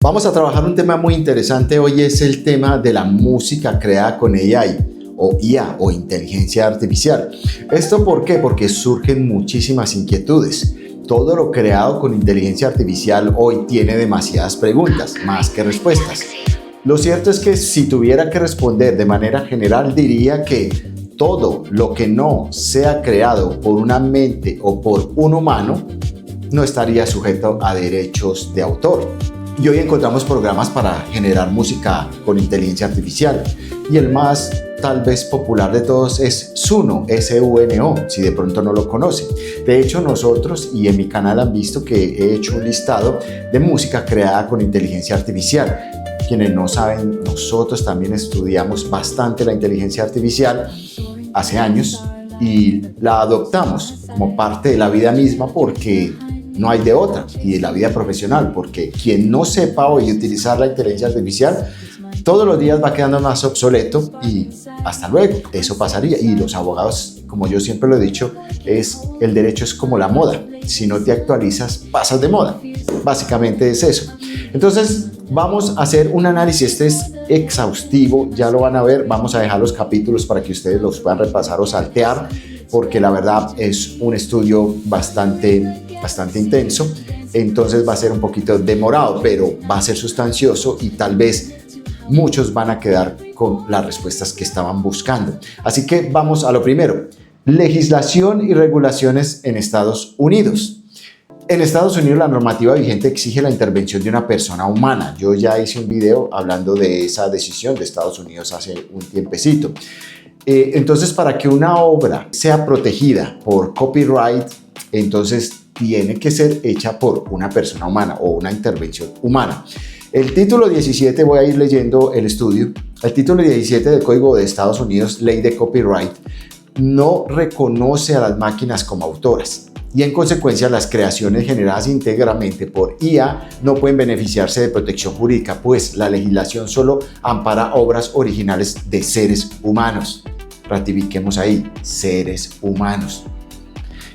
Vamos a trabajar un tema muy interesante hoy, es el tema de la música creada con AI o IA o inteligencia artificial. ¿Esto por qué? Porque surgen muchísimas inquietudes. Todo lo creado con inteligencia artificial hoy tiene demasiadas preguntas, más que respuestas. Lo cierto es que si tuviera que responder de manera general diría que todo lo que no sea creado por una mente o por un humano no estaría sujeto a derechos de autor. Y hoy encontramos programas para generar música con inteligencia artificial. Y el más tal vez popular de todos es Suno, S-U-N-O, si de pronto no lo conocen. De hecho, nosotros y en mi canal han visto que he hecho un listado de música creada con inteligencia artificial. Quienes no saben, nosotros también estudiamos bastante la inteligencia artificial hace años y la adoptamos como parte de la vida misma porque no hay de otra, y de la vida profesional, porque quien no sepa hoy utilizar la inteligencia artificial todos los días va quedando más obsoleto y hasta luego, eso pasaría. Y los abogados, como yo siempre lo he dicho, el derecho es como la moda, si no te actualizas pasas de moda, básicamente es eso. Entonces vamos a hacer un análisis, este es exhaustivo, ya lo van a ver, vamos a dejar los capítulos para que ustedes los puedan repasar o saltear, porque la verdad es un estudio bastante intenso, entonces va a ser un poquito demorado, pero va a ser sustancioso y tal vez muchos van a quedar con las respuestas que estaban buscando. Así que vamos a lo primero, legislación y regulaciones en Estados Unidos. En Estados Unidos la normativa vigente exige la intervención de una persona humana. Yo ya hice un video hablando de esa decisión de Estados Unidos hace un tiempecito. Entonces, para que una obra sea protegida por copyright, entonces tiene que ser hecha por una persona humana o una intervención humana. El título 17, voy a ir leyendo el estudio. El título 17 del Código de Estados Unidos, Ley de Copyright, no reconoce a las máquinas como autoras y en consecuencia las creaciones generadas íntegramente por IA no pueden beneficiarse de protección jurídica, pues la legislación solo ampara obras originales de seres humanos. Ratifiquemos ahí, seres humanos.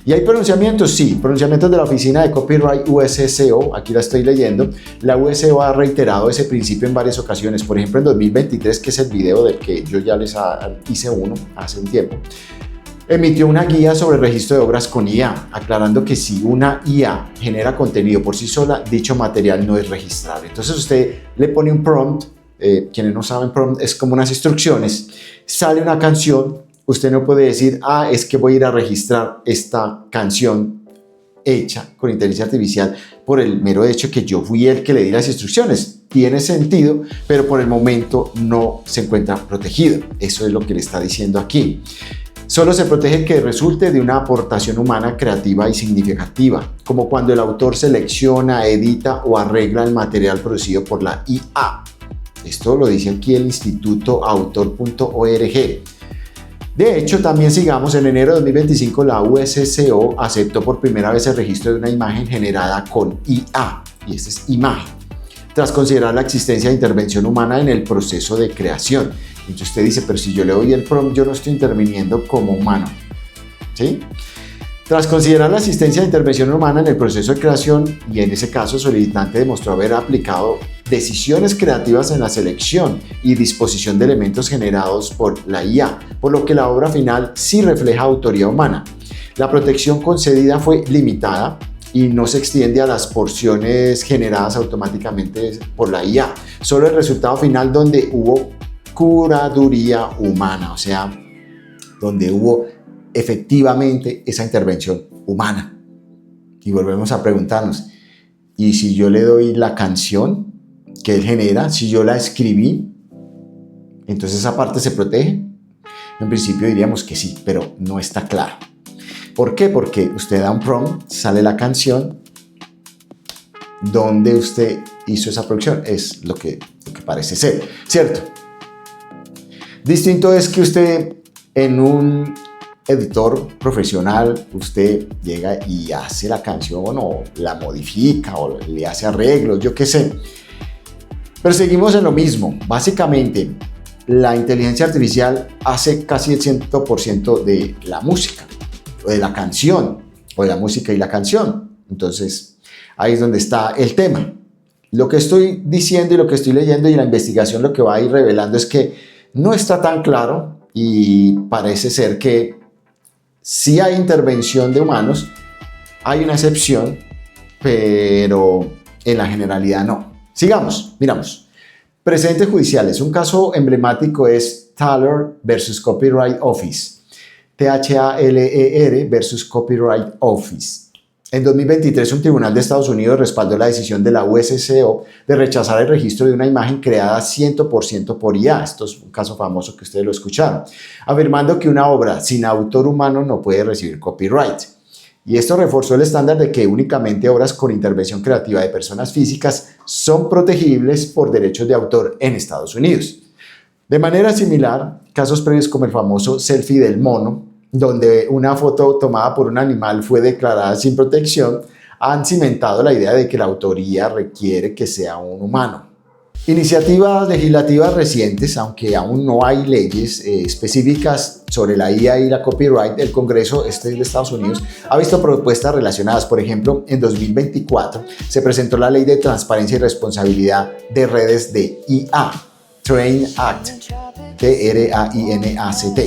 ¿Y hay pronunciamientos? Sí, pronunciamientos de la Oficina de Copyright USCO, aquí la estoy leyendo. La USCO ha reiterado ese principio en varias ocasiones, por ejemplo en 2023, que es el video del que yo ya les hice uno hace un tiempo. Emitió una guía sobre el registro de obras con IA, aclarando que si una IA genera contenido por sí sola, dicho material no es registrable. Entonces usted le pone un prompt, quienes no saben, prompt es como unas instrucciones, sale una canción, usted no puede decir, es que voy a ir a registrar esta canción hecha con inteligencia artificial por el mero hecho que yo fui el que le di las instrucciones. Tiene sentido, pero por el momento no se encuentra protegido. Eso es lo que le está diciendo aquí. Solo se protege que resulte de una aportación humana creativa y significativa, como cuando el autor selecciona, edita o arregla el material producido por la IA. Esto lo dice aquí el Instituto Autor.org. De hecho, también sigamos, en enero de 2025 la USCO aceptó por primera vez el registro de una imagen generada con IA, y esta es imagen, tras considerar la existencia de intervención humana en el proceso de creación. Entonces usted dice, pero si yo le doy el prompt, yo no estoy interviniendo como humano, ¿sí? Tras considerar la existencia de intervención humana en el proceso de creación, y en ese caso el solicitante demostró haber aplicado decisiones creativas en la selección y disposición de elementos generados por la IA, por lo que la obra final sí refleja autoría humana. La protección concedida fue limitada y no se extiende a las porciones generadas automáticamente por la IA, solo el resultado final donde hubo curaduría humana, o sea, donde hubo efectivamente esa intervención humana. Y volvemos a preguntarnos, ¿y si yo le doy la canción que él genera, si yo la escribí, entonces esa parte se protege? En principio diríamos que sí, pero no está claro. ¿Por qué? Porque usted da un prompt, sale la canción, donde usted hizo esa producción, es lo que parece ser, ¿cierto? Distinto es que usted en un editor profesional, usted llega y hace la canción o la modifica o le hace arreglos, yo qué sé. Pero seguimos en lo mismo. Básicamente, la inteligencia artificial hace casi el 100% de la música, o de la canción, o de la música y la canción. Entonces, ahí es donde está el tema. Lo que estoy diciendo y lo que estoy leyendo y la investigación lo que va a ir revelando es que no está tan claro y parece ser que sí hay intervención de humanos, hay una excepción, pero en la generalidad no. Sigamos, miramos. Precedentes judiciales. Un caso emblemático es Thaler versus Copyright Office. THLER versus Copyright Office. En 2023, un tribunal de Estados Unidos respaldó la decisión de la USCO de rechazar el registro de una imagen creada 100% por IA. Esto es un caso famoso que ustedes lo escucharon, afirmando que una obra sin autor humano no puede recibir copyright. Y esto reforzó el estándar de que únicamente obras con intervención creativa de personas físicas son protegibles por derechos de autor en Estados Unidos. De manera similar, casos previos como el famoso selfie del mono, donde una foto tomada por un animal fue declarada sin protección, han cimentado la idea de que la autoría requiere que sea un humano. Iniciativas legislativas recientes, aunque aún no hay leyes específicas sobre la IA y la copyright, el Congreso de Estados Unidos ha visto propuestas relacionadas. Por ejemplo, en 2024 se presentó la Ley de Transparencia y Responsabilidad de Redes de IA, TRAIN Act, TRAINACT,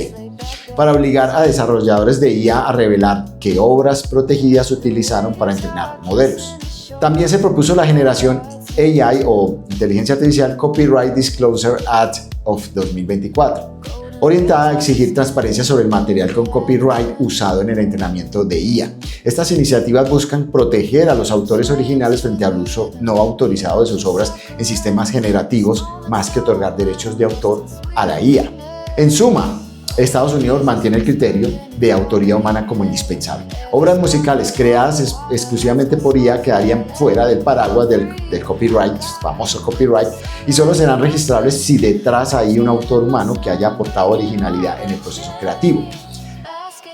para obligar a desarrolladores de IA a revelar qué obras protegidas utilizaron para entrenar modelos. También se propuso la generación AI o Inteligencia Artificial Copyright Disclosure Act of 2024, orientada a exigir transparencia sobre el material con copyright usado en el entrenamiento de IA. Estas iniciativas buscan proteger a los autores originales frente al uso no autorizado de sus obras en sistemas generativos, más que otorgar derechos de autor a la IA. En suma, Estados Unidos mantiene el criterio de autoría humana como indispensable. Obras musicales creadas exclusivamente por IA quedarían fuera del paraguas del copyright, famoso copyright, y solo serán registrables si detrás hay un autor humano que haya aportado originalidad en el proceso creativo.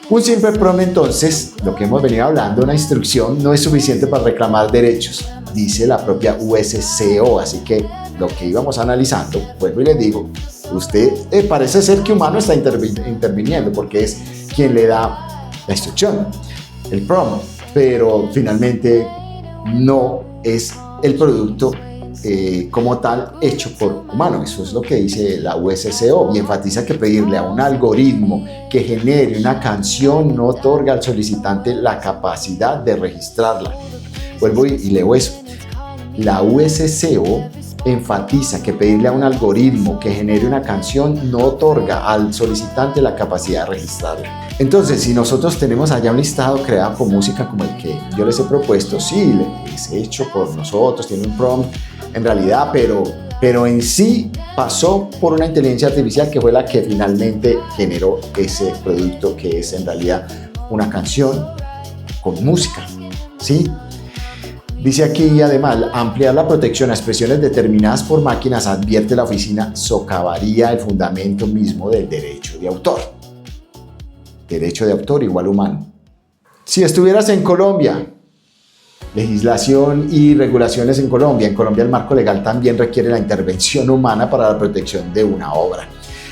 Un simple prompt, entonces, lo que hemos venido hablando, una instrucción, no es suficiente para reclamar derechos, dice la propia USCO, así que lo que íbamos analizando, vuelvo y les digo, usted parece ser que humano está interviniendo porque es quien le da la instrucción, el prompt, pero finalmente no es el producto como tal hecho por humano. Eso es lo que dice la USCO y enfatiza que pedirle a un algoritmo que genere una canción no otorga al solicitante la capacidad de registrarla. Vuelvo y leo eso. La USCO enfatiza que pedirle a un algoritmo que genere una canción no otorga al solicitante la capacidad de registrarla. Entonces, si nosotros tenemos allá un listado creado con música como el que yo les he propuesto, sí, es hecho por nosotros, tiene un prompt en realidad, pero en sí pasó por una inteligencia artificial que fue la que finalmente generó ese producto que es en realidad una canción con música, ¿sí? Dice aquí, además, ampliar la protección a expresiones determinadas por máquinas, advierte la oficina, socavaría el fundamento mismo del derecho de autor. Derecho de autor igual humano. Si estuvieras en Colombia, legislación y regulaciones en Colombia el marco legal también requiere la intervención humana para la protección de una obra.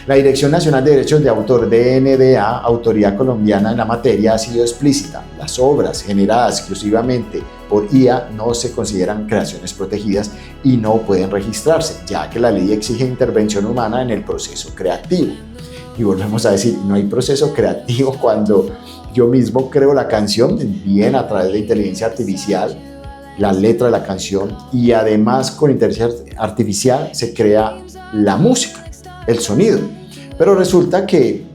La Dirección Nacional de Derechos de Autor, DNDA, autoridad colombiana en la materia, ha sido explícita. Las obras generadas exclusivamente por IA no se consideran creaciones protegidas y no pueden registrarse, ya que la ley exige intervención humana en el proceso creativo. Y volvemos a decir, no hay proceso creativo cuando yo mismo creo la canción, bien a través de inteligencia artificial, la letra de la canción, y además con inteligencia artificial se crea la música, el sonido. Pero resulta que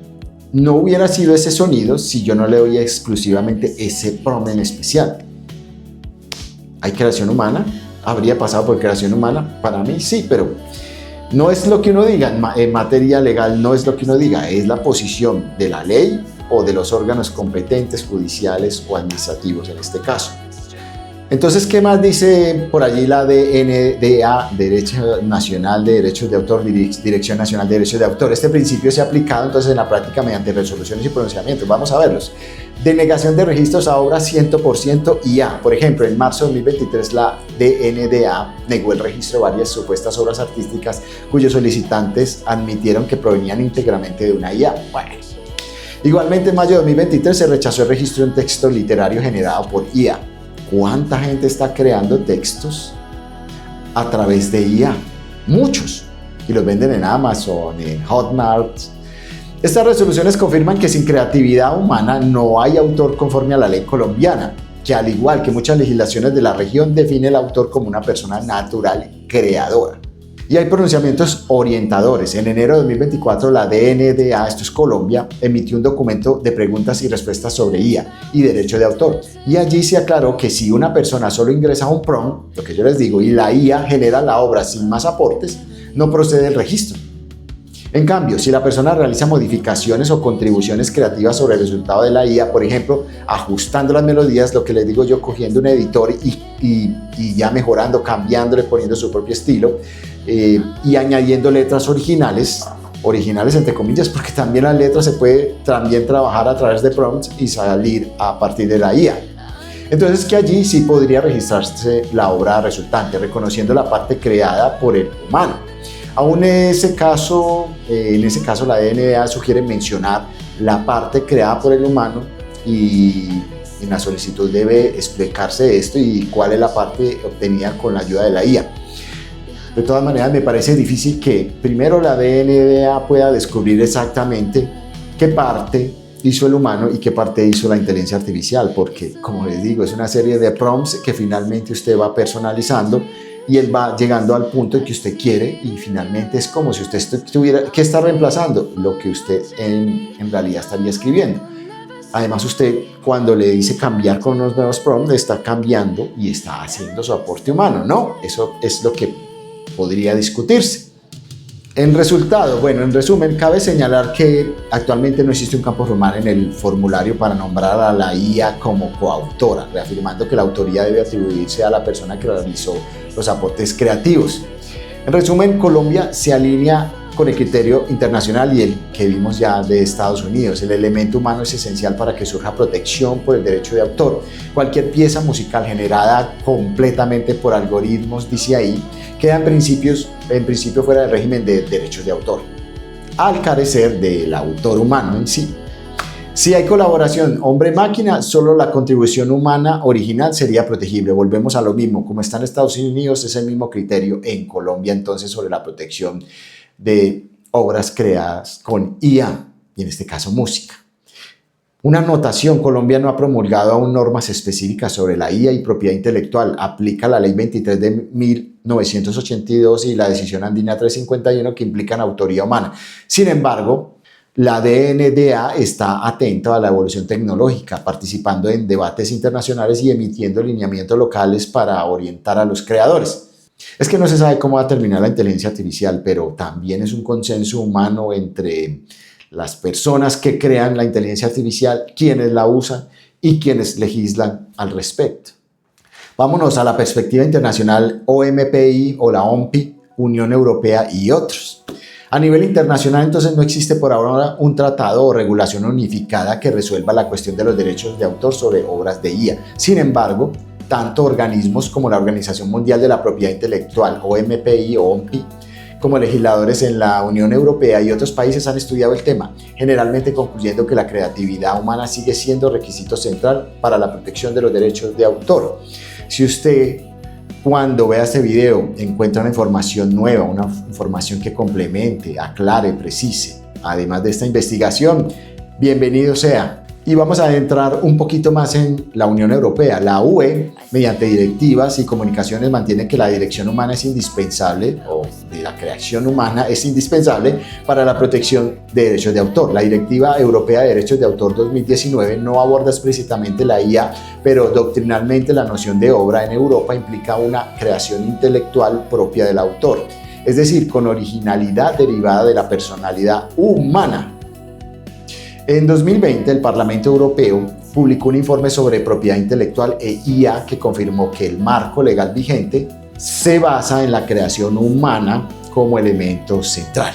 no hubiera sido ese sonido si yo no le doy exclusivamente ese prompt en especial. ¿Hay creación humana? ¿Habría pasado por creación humana? Para mí sí, pero no es lo que uno diga. En materia legal no es lo que uno diga, es la posición de la ley o de los órganos competentes, judiciales o administrativos en este caso. Entonces, ¿qué más dice por allí la DNDA, Derecho Nacional de Derechos de Autor, Dirección Nacional de Derechos de Autor? Este principio se ha aplicado entonces en la práctica mediante resoluciones y pronunciamientos. Vamos a verlos. Denegación de registros a obras 100% IA. Por ejemplo, en marzo de 2023 la DNDA negó el registro de varias supuestas obras artísticas cuyos solicitantes admitieron que provenían íntegramente de una IA. Bueno. Igualmente, en mayo de 2023 se rechazó el registro de un texto literario generado por IA. ¿Cuánta gente está creando textos a través de IA, muchos, y los venden en Amazon, en Hotmart. Estas resoluciones confirman que sin creatividad humana no hay autor conforme a la ley colombiana, que al igual que muchas legislaciones de la región define el autor como una persona natural creadora. Y hay pronunciamientos orientadores. En enero de 2024 la DNDA, esto es Colombia, emitió un documento de preguntas y respuestas sobre IA y derecho de autor. Y allí se aclaró que si una persona solo ingresa un prompt, lo que yo les digo, y la IA genera la obra sin más aportes, no procede el registro. En cambio, si la persona realiza modificaciones o contribuciones creativas sobre el resultado de la IA, por ejemplo, ajustando las melodías, lo que les digo yo, cogiendo un editor y ya mejorando, cambiándole, poniendo su propio estilo y añadiendo letras originales entre comillas, porque también las letras se puede también trabajar a través de prompts y salir a partir de la IA. Entonces que allí sí podría registrarse la obra resultante, reconociendo la parte creada por el humano. Aún en ese caso la DNDA sugiere mencionar la parte creada por el humano y en la solicitud debe explicarse esto y cuál es la parte obtenida con la ayuda de la IA. De todas maneras, me parece difícil que primero la DNDA pueda descubrir exactamente qué parte hizo el humano y qué parte hizo la inteligencia artificial, porque, como les digo, es una serie de prompts que finalmente usted va personalizando y él va llegando al punto en que usted quiere y finalmente es como si usted estuviera, ¿qué está reemplazando? Lo que usted en realidad estaría escribiendo. Además, usted cuando le dice cambiar con unos nuevos prompts, está cambiando y está haciendo su aporte humano, ¿no? Eso es lo que podría discutirse. En resumen, cabe señalar que actualmente no existe un campo formal en el formulario para nombrar a la IA como coautora, reafirmando que la autoría debe atribuirse a la persona que realizó los aportes creativos. En resumen, Colombia se alinea con el criterio internacional y el que vimos ya de Estados Unidos. El elemento humano es esencial para que surja protección por el derecho de autor. Cualquier pieza musical generada completamente por algoritmos, dice ahí, queda en principio fuera del régimen de derechos de autor, al carecer del autor humano en sí. Si hay colaboración hombre-máquina, solo la contribución humana original sería protegible. Volvemos a lo mismo, como está en Estados Unidos, es el mismo criterio en Colombia entonces sobre la protección de obras creadas con IA, y en este caso música. Una anotación: Colombia no ha promulgado aún normas específicas sobre la IA y propiedad intelectual. Aplica la Ley 23 de 1982 y la Decisión Andina 351 que implican autoría humana. Sin embargo, la DNDA está atenta a la evolución tecnológica, participando en debates internacionales y emitiendo lineamientos locales para orientar a los creadores. Es que no se sabe cómo va a terminar la inteligencia artificial, pero también es un consenso humano entre las personas que crean la inteligencia artificial, quienes la usan y quienes legislan al respecto. Vámonos a la perspectiva internacional, OMPI o la OMPI, Unión Europea y otros. A nivel internacional, entonces, no existe por ahora un tratado o regulación unificada que resuelva la cuestión de los derechos de autor sobre obras de IA. Sin embargo, tanto organismos como la Organización Mundial de la Propiedad Intelectual, OMPI o OMPI, como legisladores en la Unión Europea y otros países han estudiado el tema, generalmente concluyendo que la creatividad humana sigue siendo requisito central para la protección de los derechos de autor. Si usted, cuando vea este video, encuentra una información nueva, una información que complemente, aclare, precise, además de esta investigación, bienvenido sea. Y vamos a adentrar un poquito más en la Unión Europea. La UE, mediante directivas y comunicaciones, mantiene que la dirección humana es indispensable, o de la creación humana es indispensable para la protección de derechos de autor. La Directiva Europea de Derechos de Autor 2019 no aborda explícitamente la IA, pero doctrinalmente la noción de obra en Europa implica una creación intelectual propia del autor, es decir, con originalidad derivada de la personalidad humana. En 2020, el Parlamento Europeo publicó un informe sobre propiedad intelectual e IA que confirmó que el marco legal vigente se basa en la creación humana como elemento central.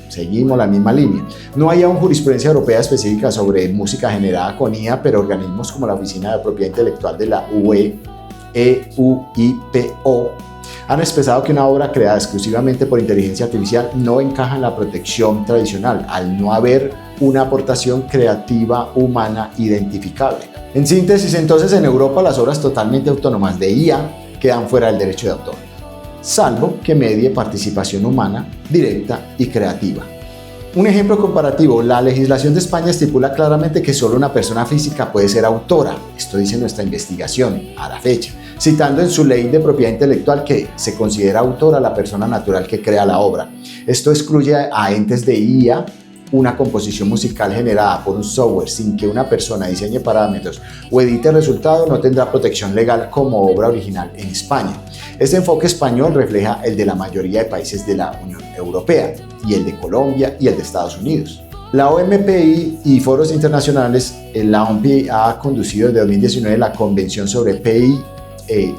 Seguimos la misma línea. No hay aún jurisprudencia europea específica sobre música generada con IA, pero organismos como la Oficina de Propiedad Intelectual de la UE, EUIPO, han expresado que una obra creada exclusivamente por inteligencia artificial no encaja en la protección tradicional, al no haber una aportación creativa humana identificable. En síntesis, entonces, en Europa las obras totalmente autónomas de IA quedan fuera del derecho de autor. salvo que medie participación humana directa y creativa. Un ejemplo comparativo: la legislación de España estipula claramente que solo una persona física puede ser autora. Esto dice nuestra investigación a la fecha, citando en su ley de propiedad intelectual que se considera autora la persona natural que crea la obra. Esto excluye a entes de IA. Una composición musical generada por un software sin que una persona diseñe parámetros o edite el resultado no tendrá protección legal como obra original en España. Este enfoque español refleja el de la mayoría de países de la Unión Europea y el de Colombia y el de Estados Unidos. La OMPI y foros internacionales, la OMPI ha conducido desde 2019 la Convención sobre PI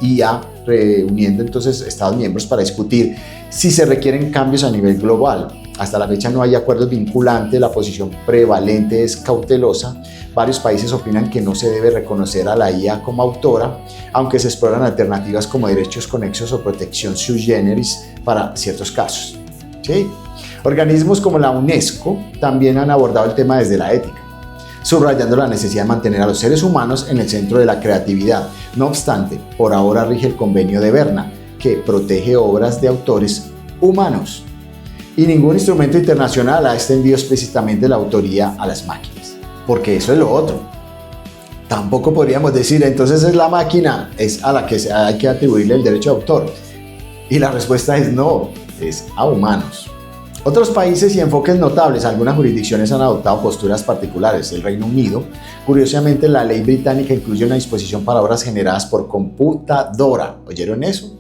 IA, reuniendo entonces Estados miembros para discutir si se requieren cambios a nivel global. Hasta la fecha no hay acuerdos vinculantes, la posición prevalente es cautelosa. Varios países opinan que no se debe reconocer a la IA como autora, aunque se exploran alternativas como derechos conexos o protección sui generis para ciertos casos. ¿Sí? Organismos como la UNESCO también han abordado el tema desde la ética, subrayando la necesidad de mantener a los seres humanos en el centro de la creatividad. No obstante, por ahora rige el Convenio de Berna, que protege obras de autores humanos. Y ningún instrumento internacional ha extendido explícitamente la autoría a las máquinas, porque eso es lo otro. Tampoco podríamos decir, entonces es la máquina es a la que hay que atribuirle el derecho de autor. Y la respuesta es no, es a humanos. Otros países y enfoques notables: algunas jurisdicciones han adoptado posturas particulares. El Reino Unido, curiosamente, la ley británica incluye una disposición para obras generadas por computadora. ¿Oyeron eso?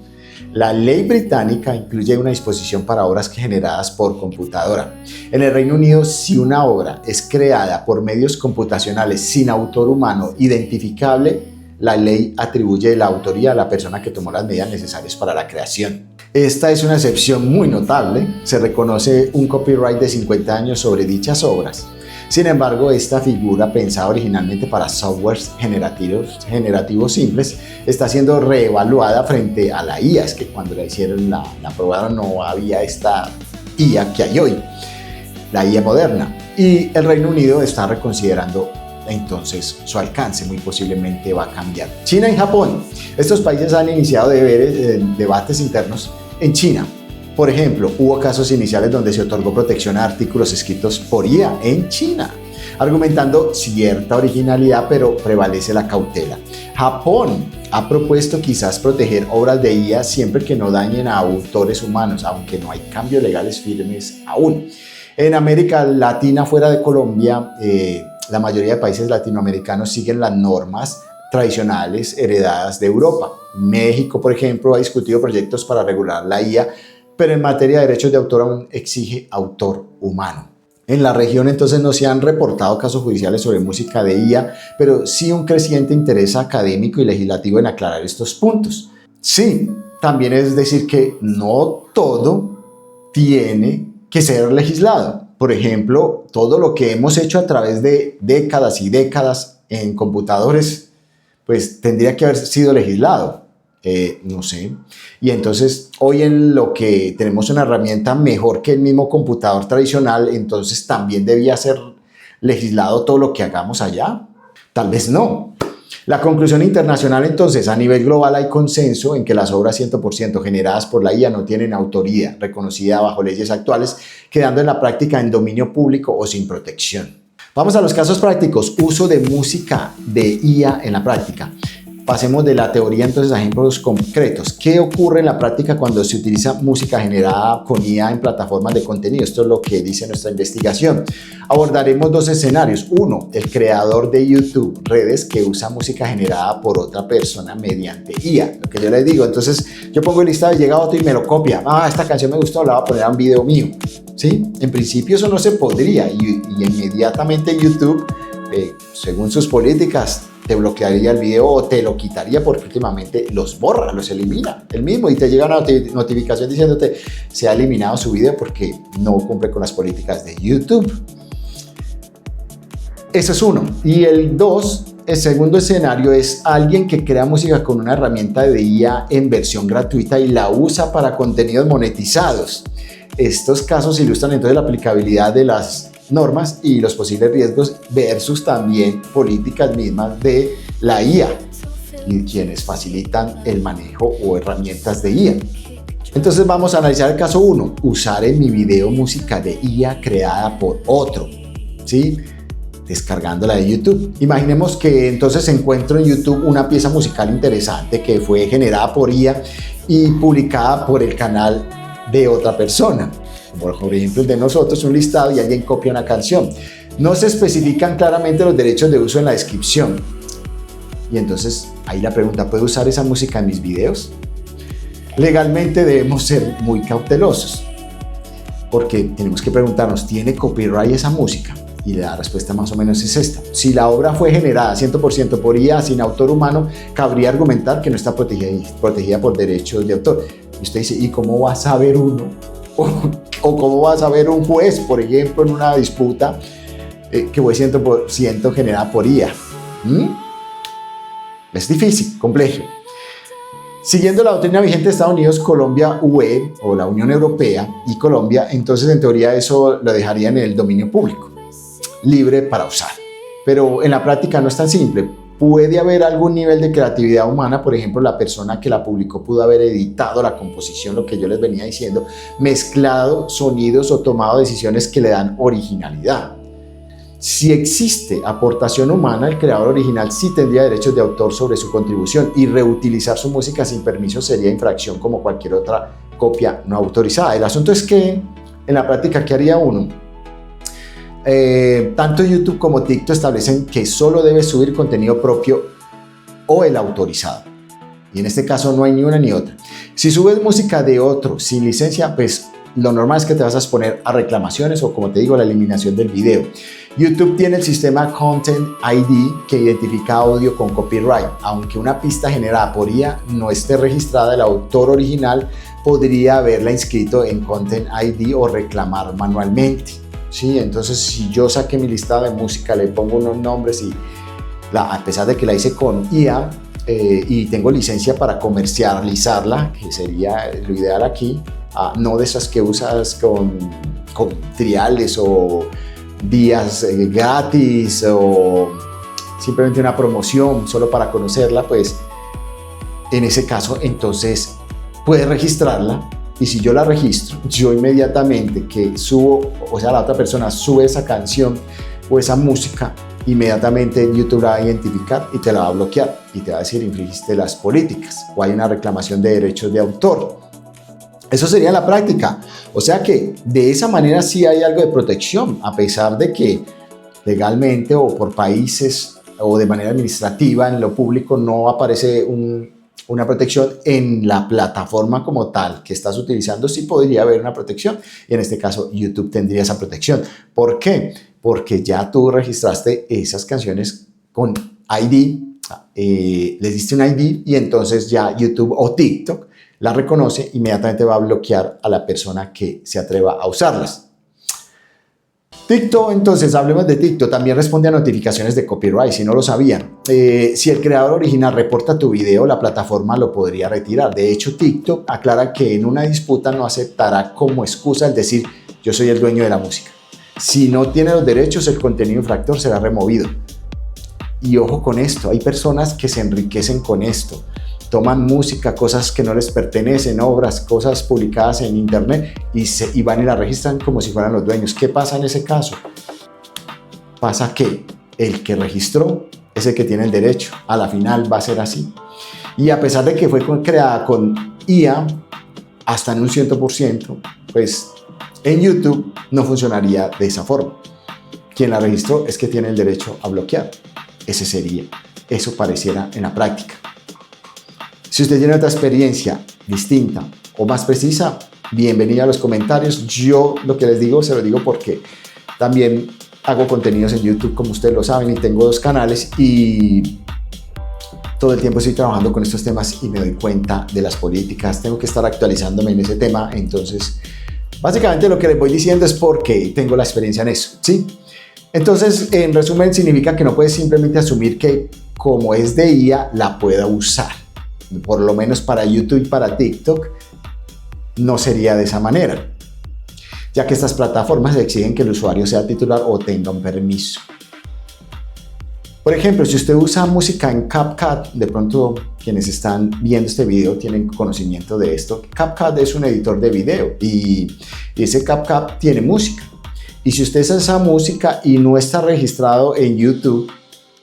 La ley británica incluye una disposición para obras generadas por computadora. En el Reino Unido, si una obra es creada por medios computacionales sin autor humano identificable, la ley atribuye la autoría a la persona que tomó las medidas necesarias para la creación. Esta es una excepción muy notable. Se reconoce un copyright de 50 años sobre dichas obras. Sin embargo, esta figura, pensada originalmente para softwares generativos simples, está siendo reevaluada frente a la IA. Es que cuando la hicieron, la aprobaron, no había esta IA que hay hoy, la IA moderna. Y el Reino Unido está reconsiderando entonces su alcance, muy posiblemente va a cambiar. China y Japón. Estos países han iniciado debates internos en China. Por ejemplo, hubo casos iniciales donde se otorgó protección a artículos escritos por IA en China, argumentando cierta originalidad, pero prevalece la cautela. Japón ha propuesto quizás proteger obras de IA siempre que no dañen a autores humanos, aunque no hay cambios legales firmes aún. En América Latina, fuera de Colombia, la mayoría de países latinoamericanos siguen las normas tradicionales heredadas de Europa. México, por ejemplo, ha discutido proyectos para regular la IA, pero en materia de derechos de autor aún exige autor humano. En la región entonces no se han reportado casos judiciales sobre música de IA, pero sí un creciente interés académico y legislativo en aclarar estos puntos. Sí, también es decir que no todo tiene que ser legislado. Por ejemplo, todo lo que hemos hecho a través de décadas y décadas en computadores, pues tendría que haber sido legislado. No sé. Y entonces hoy en lo que tenemos una herramienta mejor que el mismo computador tradicional, entonces también debía ser legislado todo lo que hagamos allá. Tal vez no. La conclusión internacional entonces: a nivel global hay consenso en que las obras 100% generadas por la IA no tienen autoría reconocida bajo leyes actuales, quedando en la práctica en dominio público o sin protección. Vamos a los casos prácticos. Uso de música de IA en la práctica. Pasemos de la teoría entonces a ejemplos concretos. ¿Qué ocurre en la práctica cuando se utiliza música generada con IA en plataformas de contenido? Esto es lo que dice nuestra investigación. Abordaremos dos escenarios. Uno, el creador de YouTube, redes que usa música generada por otra persona mediante IA. Lo que yo les digo, entonces yo pongo el listado y llega otro y me lo copia. Esta canción me gustó, la voy a poner a un video mío. ¿Sí? En principio eso no se podría y inmediatamente YouTube, según sus políticas, te bloquearía el video o te lo quitaría, porque últimamente los borra, los elimina él mismo y te llega una notificación diciéndote se ha eliminado su video porque no cumple con las políticas de YouTube. Ese es uno. Y el segundo escenario es alguien que crea música con una herramienta de IA en versión gratuita y la usa para contenidos monetizados. Estos casos ilustran entonces la aplicabilidad de las normas y los posibles riesgos versus también políticas mismas de la IA y quienes facilitan el manejo o herramientas de IA. Entonces vamos a analizar el caso 1, usar en mi video música de IA creada por otro, ¿sí? Descargándola de YouTube. Imaginemos que entonces encuentro en YouTube una pieza musical interesante que fue generada por IA y publicada por el canal de otra persona. Por ejemplo, el de nosotros, un listado y alguien copia una canción. No se especifican claramente los derechos de uso en la descripción. Y entonces ahí la pregunta, ¿puedo usar esa música en mis videos? Legalmente debemos ser muy cautelosos porque tenemos que preguntarnos, ¿tiene copyright esa música? Y la respuesta más o menos es esta. Si la obra fue generada 100% por IA sin autor humano, cabría argumentar que no está protegida por derechos de autor. Y usted dice, ¿y cómo va a saber uno? O cómo va a saber un juez, por ejemplo, en una disputa que fue 100% generada por IA. Es difícil, complejo. Siguiendo la doctrina vigente de Estados Unidos, Colombia, UE o la Unión Europea y Colombia, entonces en teoría eso lo dejaría en el dominio público, libre para usar. Pero en la práctica no es tan simple. Puede haber algún nivel de creatividad humana, por ejemplo, la persona que la publicó pudo haber editado la composición, lo que yo les venía diciendo, mezclado sonidos o tomado decisiones que le dan originalidad. Si existe aportación humana, el creador original sí tendría derechos de autor sobre su contribución y reutilizar su música sin permiso sería infracción como cualquier otra copia no autorizada. El asunto es que en la práctica, ¿qué haría uno? Tanto YouTube como TikTok establecen que solo debe subir contenido propio o el autorizado. Y en este caso no hay ni una ni otra. Si subes música de otro sin licencia, pues lo normal es que te vas a exponer a reclamaciones o, como te digo, la eliminación del video. YouTube tiene el sistema Content ID que identifica audio con copyright. Aunque una pista generada por IA no esté registrada, el autor original podría haberla inscrito en Content ID o reclamar manualmente. Sí, entonces si yo saqué mi listado de música, le pongo unos nombres y a pesar de que la hice con IA y tengo licencia para comercializarla, que sería lo ideal aquí, no de esas que usas con triales o días gratis o simplemente una promoción solo para conocerla, pues en ese caso entonces puedes registrarla. Y si yo la registro, yo inmediatamente que subo, o sea, la otra persona sube esa canción o esa música, inmediatamente YouTube la va a identificar y te la va a bloquear y te va a decir infringiste las políticas o hay una reclamación de derechos de autor. Eso sería la práctica. O sea que de esa manera sí hay algo de protección, a pesar de que legalmente o por países o de manera administrativa en lo público no aparece una protección. En la plataforma como tal que estás utilizando sí podría haber una protección y en este caso YouTube tendría esa protección. ¿Por qué? Porque ya tú registraste esas canciones con ID, les diste un ID y entonces ya YouTube o TikTok la reconoce, inmediatamente va a bloquear a la persona que se atreva a usarlas. TikTok, entonces hablemos de TikTok, también responde a notificaciones de copyright, si no lo sabían. Si el creador original reporta tu video, la plataforma lo podría retirar. De hecho, TikTok aclara que en una disputa no aceptará como excusa el decir yo soy el dueño de la música. Si no tiene los derechos, el contenido infractor será removido. Y ojo con esto, hay personas que se enriquecen con esto. Toman música, cosas que no les pertenecen, obras, cosas publicadas en internet y van y la registran como si fueran los dueños. ¿Qué pasa en ese caso? Pasa que el que registró es el que tiene el derecho. A la final va a ser así. Y a pesar de que fue creada con IA, hasta en un 100%, pues en YouTube no funcionaría de esa forma. Quien la registró es que tiene el derecho a bloquear. Eso pareciera en la práctica. Si usted tiene otra experiencia distinta o más precisa, bienvenida a los comentarios. Yo lo que les digo, se lo digo porque también hago contenidos en YouTube, como ustedes lo saben, y tengo 2 canales y todo el tiempo estoy trabajando con estos temas y me doy cuenta de las políticas. Tengo que estar actualizándome en ese tema. Entonces, básicamente lo que les voy diciendo es porque tengo la experiencia en eso, ¿sí? Entonces, en resumen, significa que no puedes simplemente asumir que como es de IA, la pueda usar. Por lo menos para YouTube y para TikTok no sería de esa manera, ya que estas plataformas exigen que el usuario sea titular o tenga un permiso. Por ejemplo, si usted usa música en CapCut, de pronto quienes están viendo este video tienen conocimiento de esto. CapCut es un editor de video y ese CapCut tiene música. Y si usted usa esa música y no está registrado en YouTube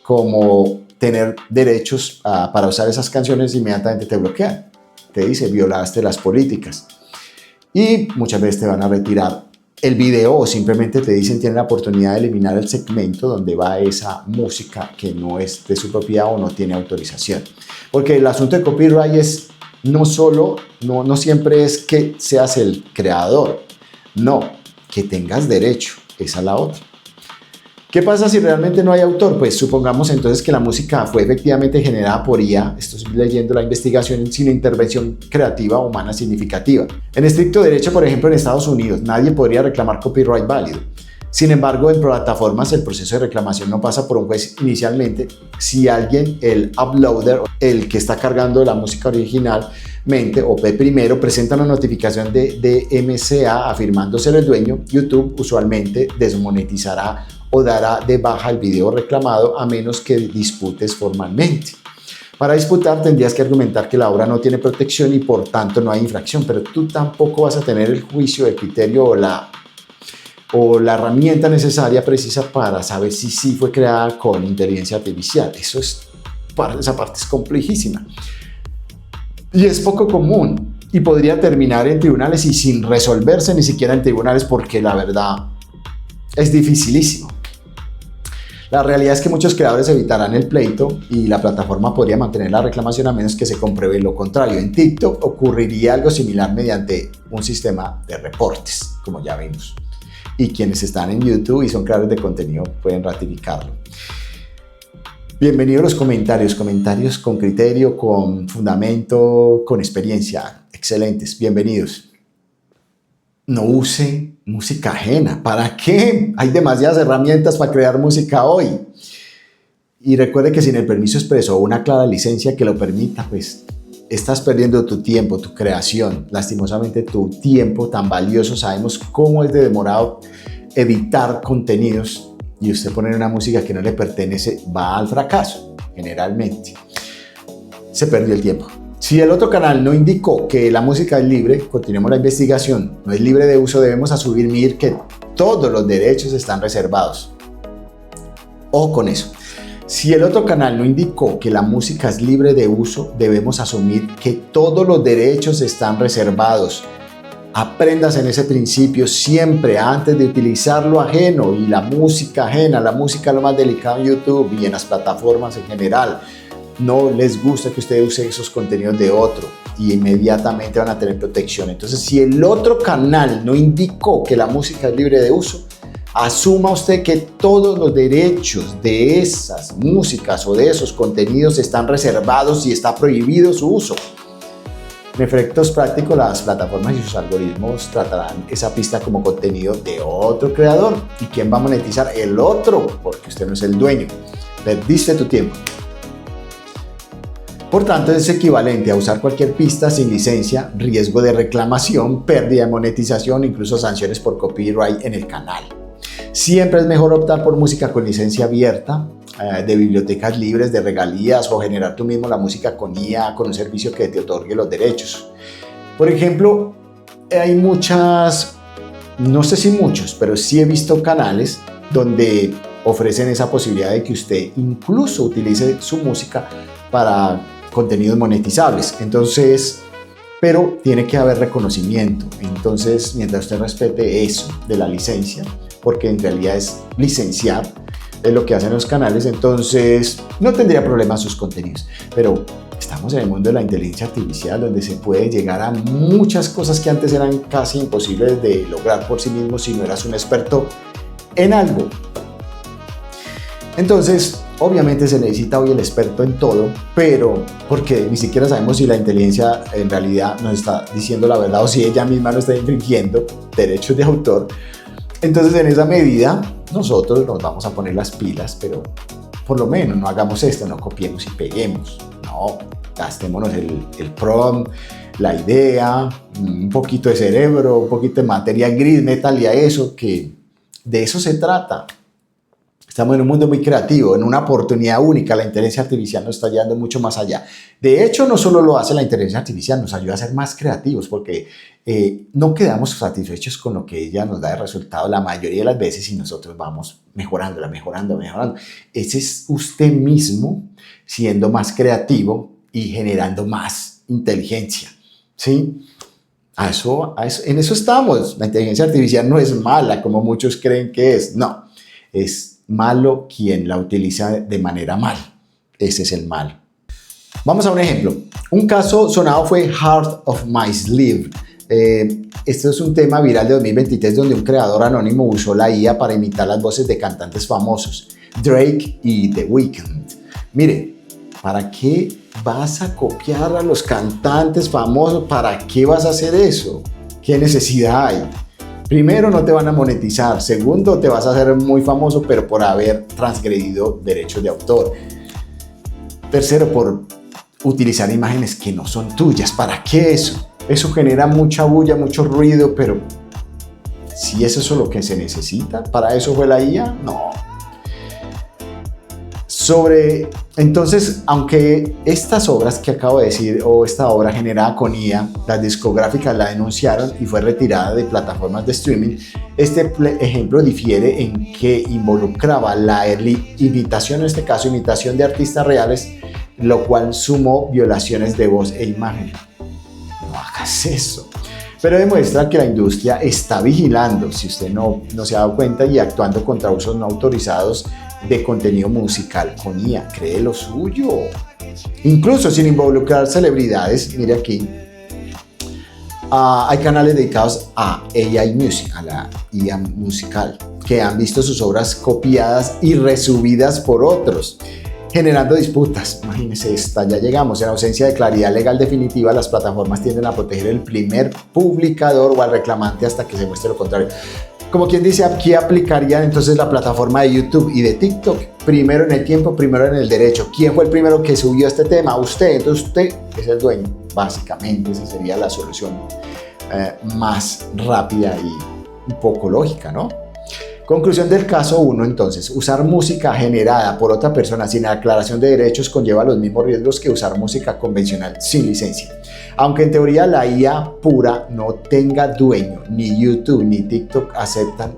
como tener derechos para usar esas canciones, inmediatamente te bloquean. Te dice, violaste las políticas. Y muchas veces te van a retirar el video o simplemente te dicen tienen la oportunidad de eliminar el segmento donde va esa música que no es de su propiedad o no tiene autorización. Porque el asunto de copyright es no siempre es que seas el creador, no, que tengas derecho, esa es la otra. ¿Qué pasa si realmente no hay autor? Pues supongamos entonces que la música fue efectivamente generada por IA, estoy leyendo la investigación, sin intervención creativa humana significativa. En estricto derecho, por ejemplo, en Estados Unidos, nadie podría reclamar copyright válido. Sin embargo, en plataformas el proceso de reclamación no pasa por un juez inicialmente. Si alguien, el uploader, el que está cargando la música originalmente, o primero, presenta una notificación de DMCA afirmando ser el dueño, YouTube usualmente desmonetizará o dará de baja el video reclamado a menos que disputes formalmente. Para disputar tendrías que argumentar que la obra no tiene protección y por tanto no hay infracción, pero tú tampoco vas a tener el juicio, el criterio o la herramienta necesaria precisa para saber si sí fue creada con inteligencia artificial. Esa parte es complejísima y es poco común y podría terminar en tribunales y sin resolverse ni siquiera en tribunales porque la verdad es dificilísimo. La realidad es que muchos creadores evitarán el pleito y la plataforma podría mantener la reclamación a menos que se compruebe lo contrario. En TikTok ocurriría algo similar mediante un sistema de reportes, como ya vimos. Y quienes están en YouTube y son creadores de contenido pueden ratificarlo. Bienvenidos a los comentarios con criterio, con fundamento, con experiencia. Excelentes, bienvenidos. No use música ajena. ¿Para qué? Hay demasiadas herramientas para crear música hoy. Y recuerde que sin el permiso expreso o una clara licencia que lo permita, pues estás perdiendo tu tiempo, tu creación. Lastimosamente tu tiempo tan valioso. Sabemos cómo es de demorado editar contenidos y usted poner una música que no le pertenece, va al fracaso, generalmente. Se perdió el tiempo. Si el otro canal no indicó que la música es libre, continuemos la investigación, no es libre de uso, debemos asumir que todos los derechos están reservados. Ojo con eso. Si el otro canal no indicó que la música es libre de uso, debemos asumir que todos los derechos están reservados. Aprendas en ese principio siempre antes de utilizar lo ajeno y la música ajena, la música lo más delicado en YouTube y en las plataformas en general. No les gusta que usted use esos contenidos de otro y inmediatamente van a tener protección. Entonces, si el otro canal no indicó que la música es libre de uso, asuma usted que todos los derechos de esas músicas o de esos contenidos están reservados y está prohibido su uso. En efectos prácticos, las plataformas y sus algoritmos tratarán esa pista como contenido de otro creador. ¿Y quién va a monetizar? El otro, porque usted no es el dueño. Perdiste tu tiempo. Por tanto, es equivalente a usar cualquier pista sin licencia, riesgo de reclamación, pérdida de monetización, incluso sanciones por copyright en el canal. Siempre es mejor optar por música con licencia abierta, de bibliotecas libres de regalías o generar tú mismo la música con IA, con un servicio que te otorgue los derechos. Por ejemplo, hay muchas, no sé si muchos, pero sí he visto canales donde ofrecen esa posibilidad de que usted incluso utilice su música para contenidos monetizables. Entonces, pero tiene que haber reconocimiento. Entonces, mientras usted respete eso de la licencia, porque en realidad es licenciar, es lo que hacen los canales, entonces no tendría problema sus contenidos. Pero estamos en el mundo de la inteligencia artificial, donde se puede llegar a muchas cosas que antes eran casi imposibles de lograr por sí mismo si no eras un experto en algo. Entonces, obviamente se necesita hoy el experto en todo, pero porque ni siquiera sabemos si la inteligencia en realidad nos está diciendo la verdad o si ella misma no está infringiendo derechos de autor. Entonces, en esa medida, nosotros nos vamos a poner las pilas, pero por lo menos no hagamos esto, no copiemos y peguemos. No, gastémonos el prompt, la idea, un poquito de cerebro, un poquito de materia gris, métale a eso, que de eso se trata. Estamos en un mundo muy creativo, en una oportunidad única. La inteligencia artificial nos está llevando mucho más allá. De hecho, no solo lo hace la inteligencia artificial, nos ayuda a ser más creativos porque no quedamos satisfechos con lo que ella nos da de resultado la mayoría de las veces y nosotros vamos mejorándola, mejorando. Ese es usted mismo siendo más creativo y generando más inteligencia, ¿sí? En eso estamos. La inteligencia artificial no es mala como muchos creen que es. No, es malo quien la utiliza de manera mal. Ese es el mal. Vamos a un ejemplo. Un caso sonado fue Heart of My Sleeve. Este es un tema viral de 2023 donde un creador anónimo usó la IA para imitar las voces de cantantes famosos, Drake y The Weeknd. Mire, ¿para qué vas a copiar a los cantantes famosos? ¿Para qué vas a hacer eso? ¿Qué necesidad hay? Primero, no te van a monetizar. Segundo, te vas a hacer muy famoso, pero por haber transgredido derechos de autor. Tercero, por utilizar imágenes que no son tuyas. ¿Para qué eso? Eso genera mucha bulla, mucho ruido, pero si es eso lo que se necesita, ¿para eso fue la IA? No. Entonces, aunque estas obras que acabo de decir o esta obra generada con IA, las discográficas la denunciaron y fue retirada de plataformas de streaming, este ejemplo difiere en que involucraba la imitación, en este caso imitación de artistas reales, lo cual sumó violaciones de voz e imagen. No hagas eso. Pero demuestra que la industria está vigilando, si usted no se ha dado cuenta, y actuando contra usos no autorizados de contenido musical con IA. Cree lo suyo. Incluso sin involucrar celebridades, mire aquí, hay canales dedicados a AI Music, a la IA musical, que han visto sus obras copiadas y resubidas por otros, generando disputas. Imagínense esta, ya llegamos. En ausencia de claridad legal definitiva, las plataformas tienden a proteger el primer publicador o al reclamante hasta que se muestre lo contrario. Como quien dice, aquí aplicaría entonces la plataforma de YouTube y de TikTok. Primero en el tiempo, primero en el derecho. ¿Quién fue el primero que subió este tema? Usted. Entonces usted es el dueño. Básicamente esa sería la solución más rápida y un poco lógica, ¿no? Conclusión del caso 1, entonces, usar música generada por otra persona sin aclaración de derechos conlleva los mismos riesgos que usar música convencional sin licencia. Aunque en teoría la IA pura no tenga dueño, ni YouTube ni TikTok aceptan,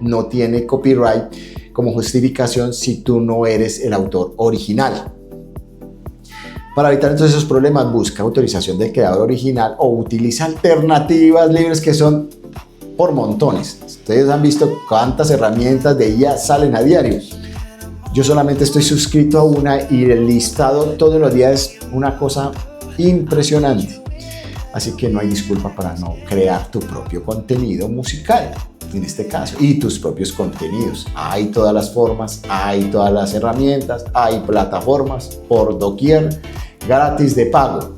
no tiene copyright como justificación si tú no eres el autor original. Para evitar entonces esos problemas, busca autorización del creador original o utiliza alternativas libres que son por montones. Ustedes han visto cuántas herramientas de IA salen a diario. Yo solamente estoy suscrito a una y el listado todos los días es una cosa impresionante. Así que no hay disculpa para no crear tu propio contenido musical, en este caso, y tus propios contenidos. Hay todas las formas, hay todas las herramientas, hay plataformas por doquier, gratis, de pago.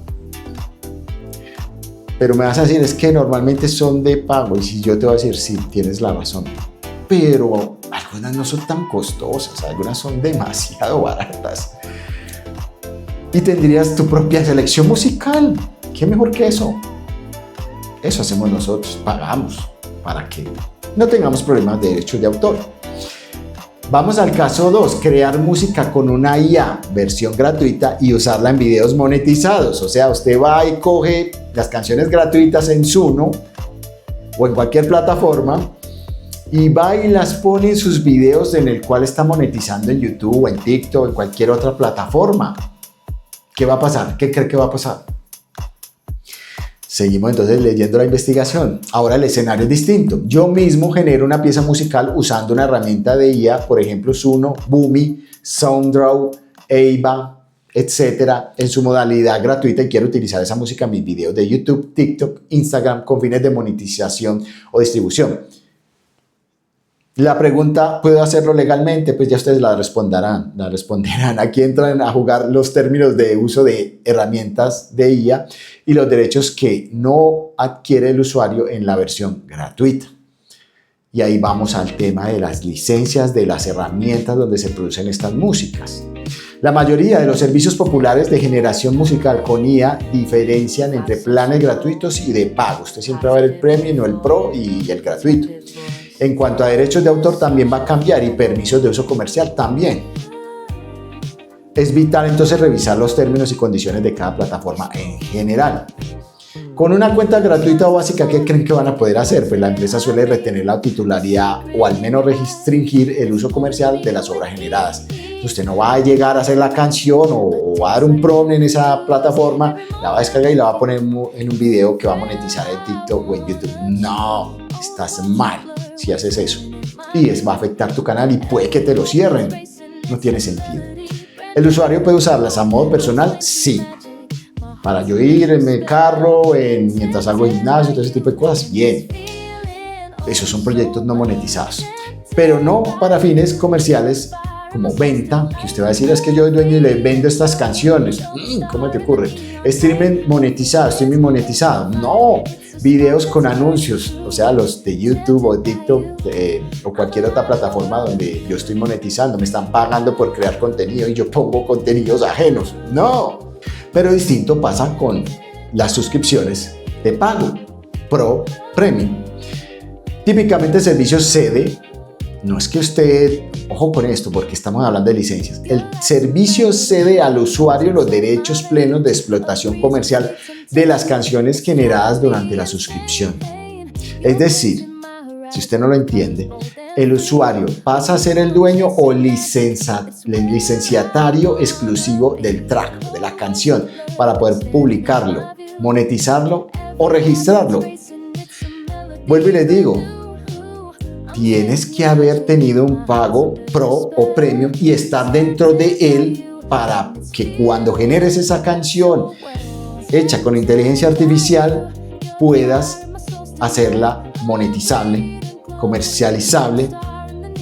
Pero me vas a decir, es que normalmente son de pago. Y si yo te voy a decir, sí, tienes la razón. Pero algunas no son tan costosas, algunas son demasiado baratas. Y tendrías tu propia selección musical. ¿Qué mejor que eso? Eso hacemos nosotros, pagamos para que no tengamos problemas de derechos de autor. Vamos al caso 2, crear música con una IA, versión gratuita, y usarla en videos monetizados. O sea, usted va y coge las canciones gratuitas en Suno o en cualquier plataforma y va y las pone en sus videos en el cual está monetizando en YouTube o en TikTok o en cualquier otra plataforma. ¿Qué va a pasar? ¿Qué cree que va a pasar? Seguimos entonces leyendo la investigación. Ahora el escenario es distinto. Yo mismo genero una pieza musical usando una herramienta de IA, por ejemplo Suno, Boomy, Sounddraw, Ava, etcétera, en su modalidad gratuita, y quiero utilizar esa música en mis videos de YouTube, TikTok, Instagram con fines de monetización o distribución. La pregunta, ¿puedo hacerlo legalmente? Pues ya ustedes la responderán. Aquí entran a jugar los términos de uso de herramientas de IA y los derechos que no adquiere el usuario en la versión gratuita. Y ahí vamos al tema de las licencias de las herramientas donde se producen estas músicas. La mayoría de los servicios populares de generación musical con IA diferencian entre planes gratuitos y de pago. Usted siempre va a ver el Premium o el Pro y el gratuito. En cuanto a derechos de autor también va a cambiar y permisos de uso comercial también. Es vital entonces revisar los términos y condiciones de cada plataforma en general. Con una cuenta gratuita o básica, ¿qué creen que van a poder hacer? Pues la empresa suele retener la titularidad o al menos restringir el uso comercial de las obras generadas. Usted no va a llegar a hacer la canción o va a dar un prompt en esa plataforma, la va a descargar y la va a poner en un video que va a monetizar en TikTok o en YouTube. No, estás mal si haces eso. Y va a afectar tu canal y puede que te lo cierren. No tiene sentido. ¿El usuario puede usarlas a modo personal? Sí. Para yo ir en mi carro, mientras hago gimnasio, todo ese tipo de cosas, bien. Esos son proyectos no monetizados. Pero no para fines comerciales como venta, que usted va a decir, es que yo soy dueño y le vendo estas canciones. ¿Cómo te ocurre? Streaming monetizado. No. Videos con anuncios, o sea, los de YouTube o TikTok o cualquier otra plataforma donde yo estoy monetizando, me están pagando por crear contenido y yo pongo contenidos ajenos. No. Pero distinto pasa con las suscripciones de pago, Pro, Premium. Típicamente servicios cede, no es que usted, ojo con esto porque estamos hablando de licencias, el servicio cede al usuario los derechos plenos de explotación comercial de las canciones generadas durante la suscripción. Es decir, si usted no lo entiende, el usuario pasa a ser el dueño o licenciatario exclusivo del track, de la canción, para poder publicarlo, monetizarlo o registrarlo. Vuelvo y les digo, tienes que haber tenido un pago Pro o Premium y estar dentro de él para que cuando generes esa canción hecha con inteligencia artificial puedas hacerla monetizable, comercializable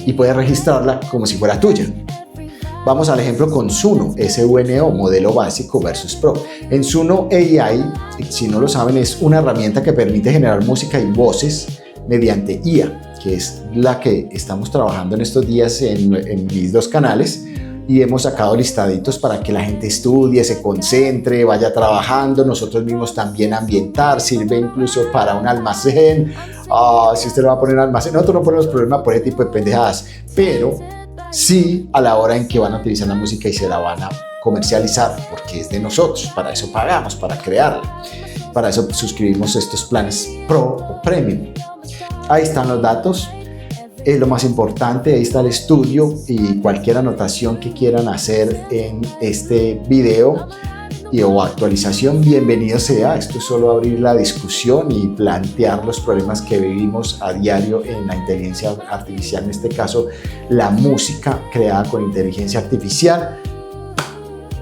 y puedes registrarla como si fuera tuya. Vamos al ejemplo con Suno, SUNO, modelo básico versus Pro. En Suno AI, si no lo saben, es una herramienta que permite generar música y voces mediante IA, que es la que estamos trabajando en estos días en mis dos canales, y hemos sacado listaditos para que la gente estudie, se concentre, vaya trabajando, nosotros mismos también ambientar, sirve incluso para un almacén. Si usted le va a poner almacén, nosotros no ponemos problema por ese tipo de pendejadas, pero sí a la hora en que van a utilizar la música y se la van a comercializar, porque es de nosotros, para eso pagamos, para crearla, para eso suscribimos estos planes Pro o Premium. Ahí están los datos, es lo más importante, ahí está el estudio y cualquier anotación que quieran hacer en este video o actualización, bienvenido sea. Esto es solo abrir la discusión y plantear los problemas que vivimos a diario en la inteligencia artificial, en este caso la música creada con inteligencia artificial.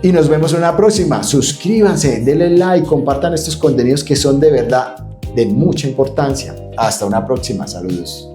Y nos vemos en una próxima. Suscríbanse, denle like, compartan estos contenidos que son de verdad de mucha importancia. Hasta una próxima, saludos.